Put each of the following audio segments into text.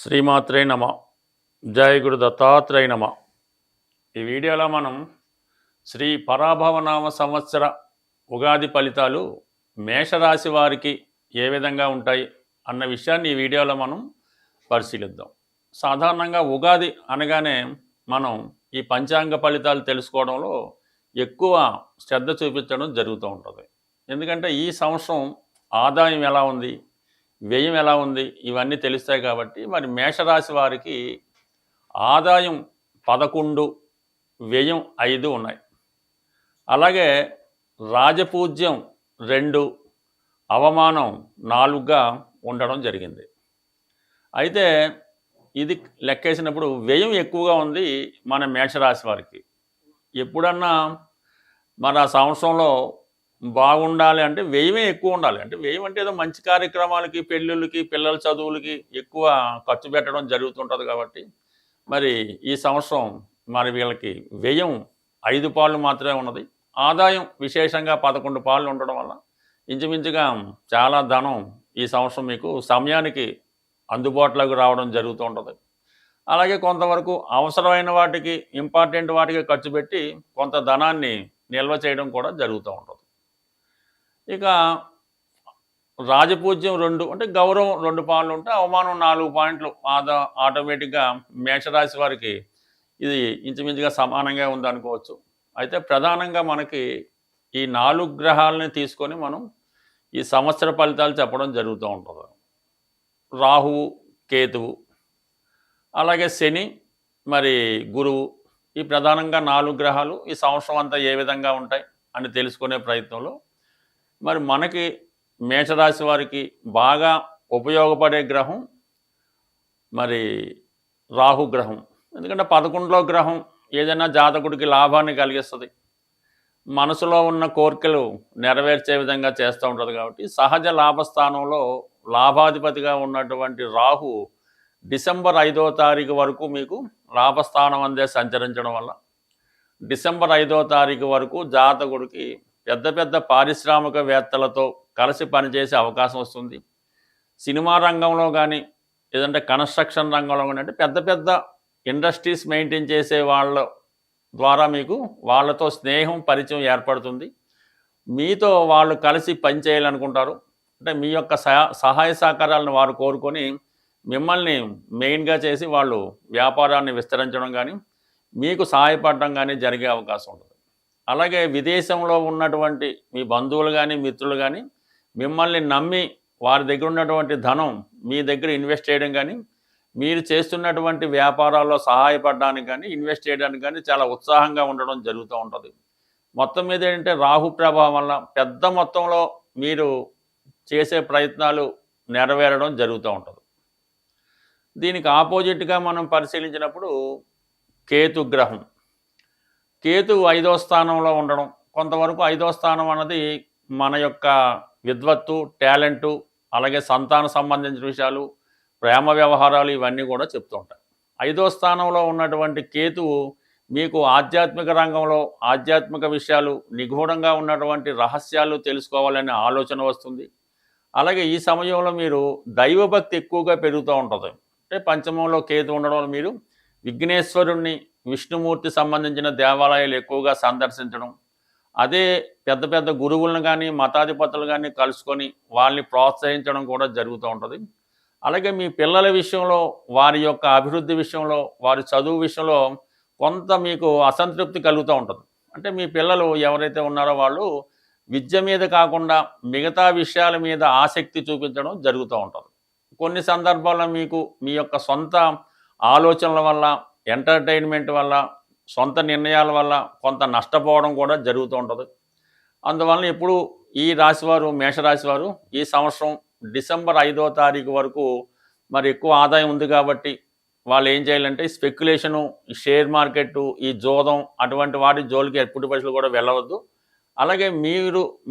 శ్రీమాత్రే నమ. జయ గురు దత్తాత్రేయ నమ. ఈ వీడియోలో మనం శ్రీ పరాభవనామ సంవత్సర ఉగాది ఫలితాలు మేషరాశి వారికి ఏ విధంగా ఉంటాయి అన్న విషయాన్ని ఈ వీడియోలో మనం పరిశీలిద్దాం. సాధారణంగా ఉగాది అనగానే మనం ఈ పంచాంగ ఫలితాలు తెలుసుకోవడంలో ఎక్కువ శ్రద్ధ చూపించడం జరుగుతూ ఉంటుంది. ఎందుకంటే ఈ సంవత్సరం ఆదాయం ఎలా ఉంది, వ్యయం ఎలా ఉంది, ఇవన్నీ తెలుస్తాయి. కాబట్టి మరి మేషరాశి వారికి ఆదాయం 11, వ్యయం 5 ఉన్నాయి. అలాగే రాజపూజ్యం 2, అవమానం 4గా ఉండడం జరిగింది. అయితే ఇది లెక్కేసినప్పుడు వ్యయం ఎక్కువగా ఉంది మన మేషరాశి వారికి. ఎప్పుడన్నా మన సంవత్సరంలో బాగుండాలి అంటే వ్యయమే ఎక్కువ ఉండాలి. అంటే వ్యయం అంటే ఏదో మంచి కార్యక్రమాలకి, పెళ్ళిళ్ళకి, పిల్లల చదువులకి ఎక్కువ ఖర్చు పెట్టడం జరుగుతుంటుంది. కాబట్టి మరి ఈ సంవత్సరం మరి వీళ్ళకి వ్యయం 5 పాళ్ళు మాత్రమే ఉన్నది. ఆదాయం విశేషంగా 11 పాళ్ళు ఉండడం వల్ల ఇంచుమించుగా చాలా ధనం ఈ సంవత్సరం మీకు సమయానికి అందుబాటులోకి రావడం జరుగుతూ ఉంటుంది. అలాగే కొంతవరకు అవసరమైన వాటికి, ఇంపార్టెంట్ వాటికి ఖర్చు పెట్టి కొంత ధనాన్ని నిల్వ చేయడం కూడా జరుగుతూ ఉంటుంది. ఇక రాజపూజ్యం 2 అంటే గౌరవం 2 పాయింట్లు ఉంటే అవమానం 4 పాయింట్లు ఆటోమేటిక్గా మేషరాశి వారికి ఇది ఇంచుమించుగా సమానంగా ఉందనుకోవచ్చు. అయితే ప్రధానంగా మనకి ఈ 4 గ్రహాలని తీసుకొని మనం ఈ సంవత్సర ఫలితాలు చెప్పడం జరుగుతూ ఉంటుంది. రాహువు, కేతువు, అలాగే శని, మరి గురువు, ఈ ప్రధానంగా 4 గ్రహాలు ఈ సంవత్సరం అంతా ఏ విధంగా ఉంటాయి అని తెలుసుకునే ప్రయత్నంలో మరి మనకి మేషరాశి వారికి బాగా ఉపయోగపడే గ్రహం మరి రాహు గ్రహం. ఎందుకంటే 11లో గ్రహం ఏదైనా జాతకుడికి లాభాన్ని కలిగిస్తుంది, మనసులో ఉన్న కోరికలు నెరవేర్చే విధంగా చేస్తూ ఉంటుంది. కాబట్టి సహజ లాభస్థానంలో లాభాధిపతిగా ఉన్నటువంటి రాహు డిసెంబర్ 5వ తారీఖు వరకు మీకు లాభస్థానం అందే సంచరించడం వల్ల డిసెంబర్ 5వ తారీఖు వరకు జాతకుడికి పెద్ద పెద్ద పారిశ్రామికవేత్తలతో కలిసి పనిచేసే అవకాశం వస్తుంది. సినిమా రంగంలో కానీ, లేదంటే కన్స్ట్రక్షన్ రంగంలో కానీ, అంటే పెద్ద పెద్ద ఇండస్ట్రీస్ మెయింటైన్ చేసే వాళ్ళ ద్వారా మీకు వాళ్ళతో స్నేహం, పరిచయం ఏర్పడుతుంది. మీతో వాళ్ళు కలిసి పని చేయాలనుకుంటారు. అంటే మీ యొక్క సహాయ సహకారాలను వారు కోరుకొని మిమ్మల్ని మెయిన్గా చేసి వాళ్ళు వ్యాపారాన్ని విస్తరించడం కానీ, మీకు సహాయపడడం కానీ జరిగే అవకాశం ఉంటుంది. అలాగే విదేశంలో ఉన్నటువంటి మీ బంధువులు కానీ, మిత్రులు కానీ మిమ్మల్ని నమ్మి వారి దగ్గర ఉన్నటువంటి ధనం మీ దగ్గర ఇన్వెస్ట్ చేయడం కానీ, మీరు చేస్తున్నటువంటి వ్యాపారాల్లో సహాయపడడానికి కానీ, ఇన్వెస్ట్ చేయడానికి కానీ చాలా ఉత్సాహంగా ఉండడం జరుగుతూ ఉంటుంది. మొత్తం మీద ఏంటంటే రాహు ప్రభావం వల్ల పెద్ద మొత్తంలో మీరు చేసే ప్రయత్నాలు నెరవేరడం జరుగుతూ ఉంటుంది. దీనికి ఆపోజిట్గా మనం పరిశీలించినప్పుడు కేతు గ్రహం. కేతు 5వ స్థానంలో ఉండడం, కొంతవరకు 5వ స్థానం అన్నది మన యొక్క విద్వత్తు, టాలెంటు, అలాగే సంతాన సంబంధించిన విషయాలు, ప్రేమ వ్యవహారాలు ఇవన్నీ కూడా చెప్తూ ఉంటాయి. 5వ స్థానంలో ఉన్నటువంటి కేతువు మీకు ఆధ్యాత్మిక రంగంలో ఆధ్యాత్మిక విషయాలు, నిగూఢంగా ఉన్నటువంటి రహస్యాలు తెలుసుకోవాలనే ఆలోచన వస్తుంది. అలాగే ఈ సమయంలో మీరు దైవభక్తి ఎక్కువగా పెరుగుతూ ఉంటుంది. అంటే పంచమంలో కేతు ఉండడం వల్ల మీరు విఘ్నేశ్వరుణ్ణి, విష్ణుమూర్తి సంబంధించిన దేవాలయాలు ఎక్కువగా సందర్శించడం, అదే పెద్ద పెద్ద గురువులను కానీ, మతాధిపతులు కానీ కలుసుకొని వాళ్ళని ప్రోత్సహించడం కూడా జరుగుతూ ఉంటుంది. అలాగే మీ పిల్లల విషయంలో, వారి యొక్క అభివృద్ధి విషయంలో, వారి చదువు విషయంలో కొంత మీకు అసంతృప్తి కలుగుతూ ఉంటుంది. అంటే మీ పిల్లలు ఎవరైతే ఉన్నారో వాళ్ళు విద్య మీద కాకుండా మిగతా విషయాల మీద ఆసక్తి చూపించడం జరుగుతూ ఉంటుంది. కొన్ని సందర్భాల్లో మీకు మీ యొక్క సొంత ఆలోచనల వల్ల, ఎంటర్టైన్మెంట్ వల్ల, సొంత నిర్ణయాల వల్ల కొంత నష్టపోవడం కూడా జరుగుతూ ఉంటుంది. అందువలన ఎప్పుడు ఈ రాశివారు, మేషరాశివారు ఈ సంవత్సరం డిసెంబర్ 5వ తారీఖు వరకు మరి ఎక్కువ ఆదాయం ఉంది కాబట్టి వాళ్ళు ఏం చేయాలంటే స్పెక్యులేషను, షేర్ మార్కెట్టు, ఈ జోదం అటువంటి వాటి జోలికి ఎప్పుడు పైసలు కూడా వెళ్ళవద్దు. అలాగే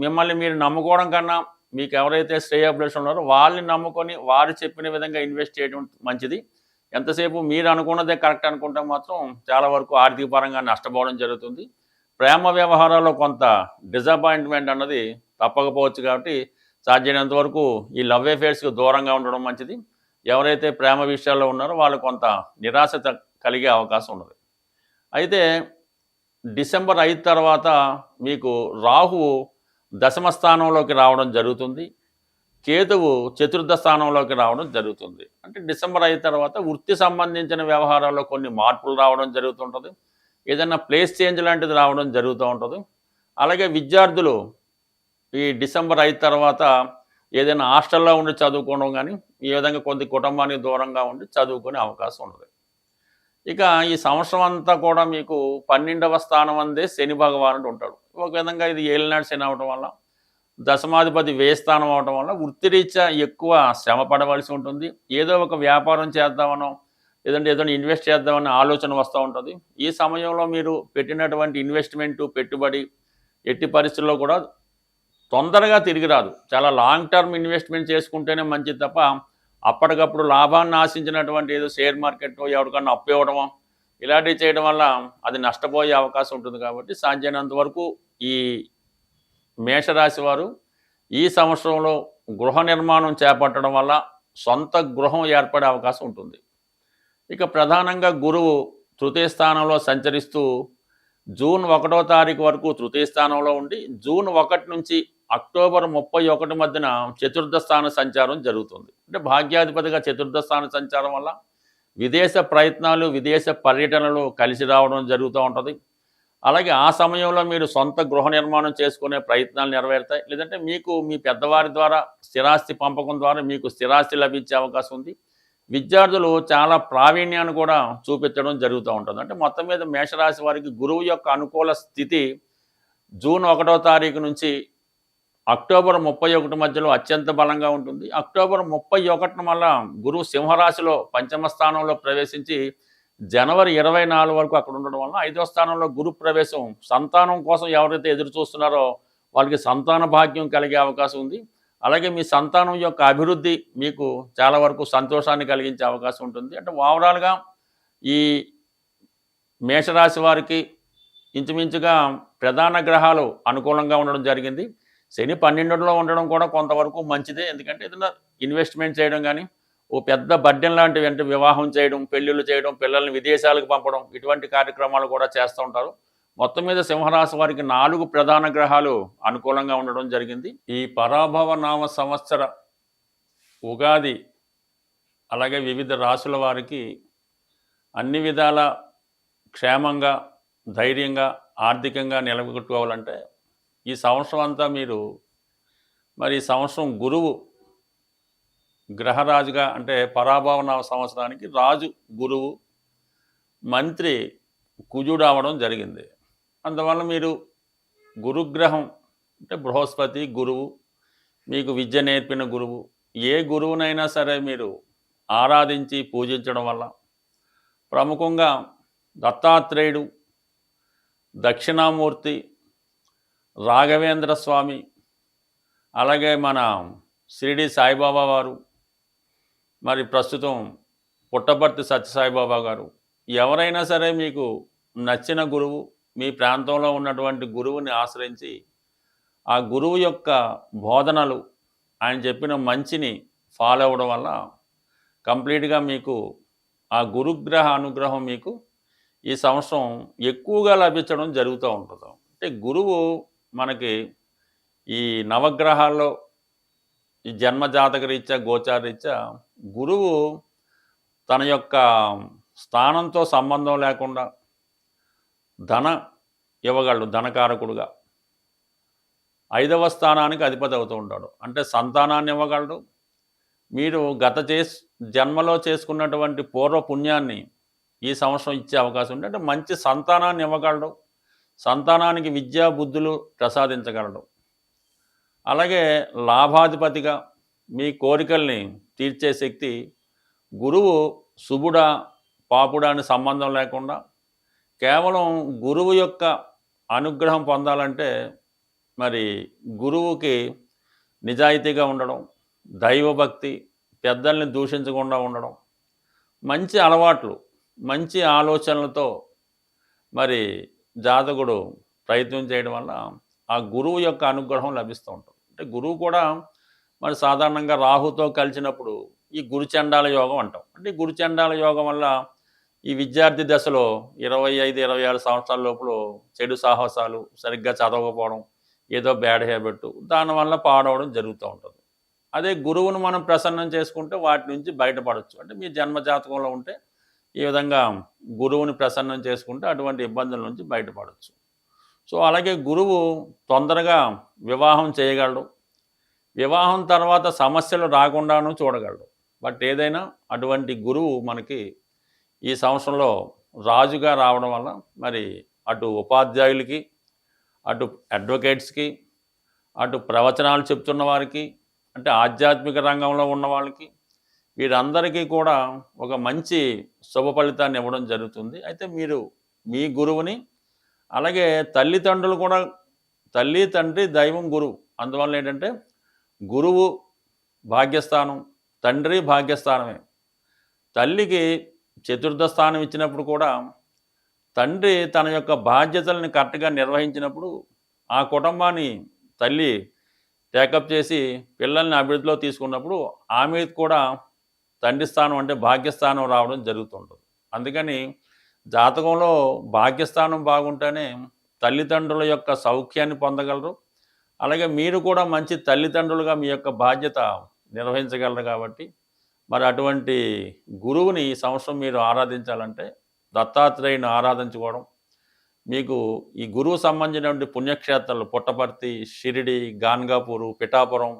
మిమ్మల్ని మీరు నమ్ముకోవడం కన్నా మీకు ఎవరైతే శ్రేయోభిలాషులు ఉన్నారో వాళ్ళని నమ్ముకొని వారు చెప్పిన విధంగా ఇన్వెస్ట్ చేయడం మంచిది. ఎంతసేపు మీరు అనుకున్నదే కరెక్ట్ అనుకుంటే మాత్రం చాలా వరకు ఆర్థిక పరంగా నష్టపోవడం జరుగుతుంది. ప్రేమ వ్యవహారాల్లో కొంత డిసప్పాయింట్మెంట్ అన్నది తప్పకపోవచ్చు. కాబట్టి సాధ్యమైనంత వరకు ఈ లవ్ అఫేర్స్కి దూరంగా ఉండడం మంచిది. ఎవరైతే ప్రేమ విషయాల్లో ఉన్నారో వాళ్ళు కొంత నిరాశ కలిగే అవకాశం ఉన్నది. అయితే డిసెంబర్ 5 తర్వాత మీకు రాహువు దశమ స్థానంలోకి రావడం జరుగుతుంది. కేతువు చతుర్థ స్థానంలోకి రావడం జరుగుతుంది. అంటే డిసెంబర్ 5 తర్వాత వృత్తి సంబంధించిన వ్యవహారాల్లో కొన్ని మార్పులు రావడం జరుగుతుంటుంది. ఏదైనా ప్లేస్ చేంజ్ లాంటిది రావడం జరుగుతూ ఉంటుంది. అలాగే విద్యార్థులు ఈ డిసెంబర్ 5 తర్వాత ఏదైనా హాస్టల్లో ఉండి చదువుకోవడం కానీ, ఈ విధంగా కొద్ది కుటుంబానికి దూరంగా ఉండి చదువుకునే అవకాశం ఉంటుంది. ఇక ఈ సంవత్సరం అంతా కూడా మీకు 12వ స్థానం అందే శని భగవానుడు ఉంటాడు. ఒక విధంగా ఇది ఏలినాడు శని అవడం వల్ల, దశమాధిపతి వ్యయ స్థానం అవడం వల్ల వృత్తిరీత్యా ఎక్కువ శ్రమ పడవలసి ఉంటుంది. ఏదో ఒక వ్యాపారం చేద్దామనో, లేదంటే ఏదైనా ఇన్వెస్ట్ చేద్దామనే ఆలోచన వస్తూ ఉంటుంది. ఈ సమయంలో మీరు పెట్టినటువంటి ఇన్వెస్ట్మెంటు, పెట్టుబడి ఎట్టి పరిస్థితుల్లో కూడా తొందరగా తిరిగి రాదు. చాలా లాంగ్ టర్మ్ ఇన్వెస్ట్మెంట్ చేసుకుంటేనే మంచిది తప్ప, అప్పటికప్పుడు లాభాన్ని ఆశించినటువంటి ఏదో షేర్ మార్కెట్ ఎవరికన్నా అప్పు ఇవ్వడమో ఇలాంటివి చేయడం వల్ల అది నష్టపోయే అవకాశం ఉంటుంది. కాబట్టి సాధ్యమైనంత వరకు ఈ మేషరాశి వారు ఈ సంవత్సరంలో గృహ నిర్మాణం చేపట్టడం వల్ల సొంత గృహం ఏర్పడే అవకాశం ఉంటుంది. ఇక ప్రధానంగా గురువు తృతీయ స్థానంలో సంచరిస్తూ జూన్ 1వ తారీఖు వరకు తృతీయ స్థానంలో ఉండి, జూన్ 1 నుంచి అక్టోబర్ 31 మధ్యన చతుర్థ స్థాన సంచారం జరుగుతుంది. అంటే భాగ్యాధిపతిగా చతుర్థ స్థాన సంచారం వల్ల విదేశ ప్రయత్నాలు, విదేశ పర్యటనలు కలిసి రావడం జరుగుతూ ఉంటుంది. అలాగే ఆ సమయంలో మీరు సొంత గృహ నిర్మాణం చేసుకునే ప్రయత్నాలు నెరవేరుతాయి. లేదంటే మీకు మీ పెద్దవారి ద్వారా స్థిరాస్తి పంపకం ద్వారా మీకు స్థిరాస్తి లభించే అవకాశం ఉంది. విద్యార్థులు చాలా ప్రావీణ్యాన్ని కూడా చూపించడం జరుగుతూ ఉంటుంది. అంటే మొత్తం మీద మేషరాశి వారికి గురువు యొక్క అనుకూల స్థితి జూన్ 1వ తారీఖు నుంచి అక్టోబర్ 31 మధ్యలో అత్యంత బలంగా ఉంటుంది. అక్టోబర్ 31 మళ్ళా గురువు సింహరాశిలో పంచమ స్థానంలో ప్రవేశించి జనవరి 24 వరకు అక్కడ ఉండడం వల్ల 5వ స్థానంలో గురు ప్రవేశం సంతానం కోసం ఎవరైతే ఎదురు చూస్తున్నారో వాళ్ళకి సంతాన భాగ్యం కలిగే అవకాశం ఉంది. అలాగే మీ సంతానం యొక్క అభివృద్ధి మీకు చాలా వరకు సంతోషాన్ని కలిగించే అవకాశం ఉంటుంది. అంటే ఓవరాల్గా ఈ మేషరాశి వారికి ఇంచుమించుగా ప్రధాన గ్రహాలు అనుకూలంగా ఉండడం జరిగింది. శని 12లో ఉండడం కూడా కొంతవరకు మంచిదే. ఎందుకంటే ఏదైనా ఇన్వెస్ట్మెంట్ చేయడం కానీ, ఓ పెద్ద బడ్డెన్ లాంటివి అంటే వివాహం చేయడం, పెళ్ళిళ్ళు చేయడం, పిల్లల్ని విదేశాలకు పంపడం, ఇటువంటి కార్యక్రమాలు కూడా చేస్తూ ఉంటారు. మొత్తం మీద సింహరాశి వారికి 4 ప్రధాన గ్రహాలు అనుకూలంగా ఉండడం జరిగింది. ఈ పరాభవ నామ సంవత్సర ఉగాది అలాగే వివిధ రాశుల వారికి అన్ని విధాల క్షేమంగా, ధైర్యంగా, ఆర్థికంగా నిలబెట్టుకోవాలంటే ఈ సంవత్సరం అంతా మీరు మరి ఈ సంవత్సరం గురువు గ్రహరాజుగా, అంటే పరాభవ నామ సంవత్సరానికి రాజు గురువు, మంత్రి కుజుడు అవడం జరిగింది. అందువల్ల మీరు గురుగ్రహం అంటే బృహస్పతి గురువు, మీకు విద్య నేర్పిన గురువు, ఏ గురువునైనా సరే మీరు ఆరాధించి పూజించడం వల్ల, ప్రముఖంగా దత్తాత్రేయుడు, దక్షిణామూర్తి, రాఘవేంద్ర స్వామి, అలాగే మన షిరిడి సాయిబాబా వారు, మరి ప్రస్తుతం పుట్టపర్తి సత్యసాయిబాబా గారు, ఎవరైనా సరే మీకు నచ్చిన గురువు, మీ ప్రాంతంలో ఉన్నటువంటి గురువుని ఆశ్రయించి ఆ గురువు యొక్క బోధనలు, ఆయన చెప్పిన మంచిని ఫాలో అవ్వడం వల్ల కంప్లీట్గా మీకు ఆ గురుగ్రహ అనుగ్రహం మీకు ఈ సంవత్సరం ఎక్కువగా లభించడం జరుగుతూ ఉంటుంది. అంటే గురువు మనకి ఈ నవగ్రహాల్లో ఈ జన్మజాతక రీత్యా, గోచార రీత్యా గురువు తన యొక్క స్థానంతో సంబంధం లేకుండా ధన ఇవ్వగలడు. ధనకారకుడుగా 5వ స్థానానికి అధిపతి అవుతూ ఉంటాడు. అంటే సంతానాన్ని ఇవ్వగలడు. మీరు గత జన్మలో చేసుకున్నటువంటి పూర్వ పుణ్యాన్ని ఈ సంవత్సరం ఇచ్చే అవకాశం ఉంది. అంటే మంచి సంతానాన్ని ఇవ్వగలడు. సంతానానికి విద్యా బుద్ధులు ప్రసాదించగలడు. అలాగే లాభాధిపతిగా మీ కోరికల్ని తీర్చే శక్తి గురువు శుభుడా పాపుడా అని సంబంధం లేకుండా కేవలం గురువు యొక్క అనుగ్రహం పొందాలంటే మరి గురువుకి నిజాయితీగా ఉండడం, దైవభక్తి, పెద్దల్ని దూషించకుండా ఉండడం, మంచి అలవాట్లు, మంచి ఆలోచనలతో మరి జాతకుడు ప్రయత్నం చేయడం వల్ల ఆ గురువు యొక్క అనుగ్రహం లభిస్తూ ఉంటుంది. అంటే గురువు కూడా మరి సాధారణంగా రాహుతో కలిసినప్పుడు ఈ గురుచండాల యోగం అంటాం. అంటే ఈ గురుచండాల యోగం వల్ల ఈ విద్యార్థి దశలో 25, 26 సంవత్సరాల లోపల చెడు సాహసాలు, సరిగ్గా చదవకపోవడం, ఏదో బ్యాడ్ హ్యాబిట్, దానివల్ల పాడవడం జరుగుతూ ఉంటుంది. అదే గురువును మనం ప్రసన్నం చేసుకుంటే వాటి నుంచి బయటపడవచ్చు. అంటే మీ జన్మ జాతకంలో ఉంటే ఈ విధంగా గురువుని ప్రసన్నం చేసుకుంటే అటువంటి ఇబ్బందుల నుంచి బయటపడవచ్చు. సో అలాగే గురువు తొందరగా వివాహం చేయగలడు. వివాహం తర్వాత సమస్యలు రాకుండాను చూడగలడు. బట్ ఏదైనా అటువంటి గురువు మనకి ఈ సంవత్సరంలో రాజుగా రావడం వల్ల మరి అటు ఉపాధ్యాయులకి, అటు అడ్వకేట్స్కి, అటు ప్రవచనాలు చెప్తున్న వారికి, అంటే ఆధ్యాత్మిక రంగంలో ఉన్న వాళ్ళకి, వీరందరికీ కూడా ఒక మంచి శుభ ఫలితాన్ని ఇవ్వడం జరుగుతుంది. అయితే మీరు మీ గురువుని, అలాగే తల్లిదండ్రులు కూడా, తల్లి తండ్రి దైవం గురువు. అందువల్ల ఏంటంటే గురువు భాగ్యస్థానం, తండ్రి భాగ్యస్థానమే. తల్లికి చతుర్థ స్థానం ఇచ్చినప్పుడు కూడా తండ్రి తన యొక్క బాధ్యతలను కరెక్ట్గా నిర్వహించినప్పుడు ఆ కుటుంబాన్ని తల్లి టేకప్ చేసి పిల్లల్ని అభివృద్ధిలో తీసుకున్నప్పుడు ఆమె కూడా తండ్రి స్థానం అంటే భాగ్యస్థానం రావడం జరుగుతుంటుంది. అందుకని జాతకంలో భాగ్యస్థానం బాగుంటేనే తల్లిదండ్రుల యొక్క సౌఖ్యాన్ని పొందగలరు. అలాగే మీరు కూడా మంచి తల్లిదండ్రులుగా మీ యొక్క బాధ్యత నిర్వహించగలరు. కాబట్టి మరి అటువంటి గురువుని ఈ సంవత్సరం మీరు ఆరాధించాలంటే దత్తాత్రేయుని ఆరాధించుకోవడం, మీకు ఈ గురువు సంబంధించినటువంటి పుణ్యక్షేత్రాలు పుట్టపర్తి, షిరిడి, గాన్గాపూరు, పిఠాపురం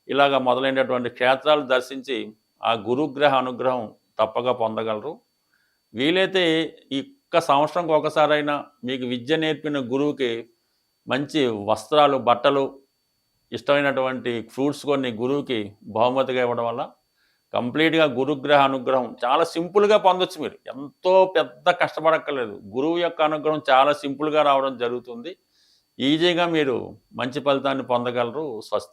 ఇలాగ మొదలైనటువంటి క్షేత్రాలు దర్శించి ఆ గురుగ్రహ అనుగ్రహం తప్పగా పొందగలరు. వీలైతే ఈ సంవత్సరంకి ఒకసారైనా మీకు విద్య నేర్పిన గురువుకి మంచి వస్త్రాలు, బట్టలు, ఇష్టమైనటువంటి ఫ్రూట్స్ కొన్ని గురువుకి బహుమతిగా ఇవ్వడం వల్ల కంప్లీట్గా గురుగ్రహ అనుగ్రహం చాలా సింపుల్గా పొందొచ్చు. మీరు ఎంతో పెద్ద కష్టపడక్కర్లేదు. గురువు యొక్క అనుగ్రహం చాలా సింపుల్గా రావడం జరుగుతుంది. ఈజీగా మీరు మంచి ఫలితాన్ని పొందగలరు. స్వస్తి.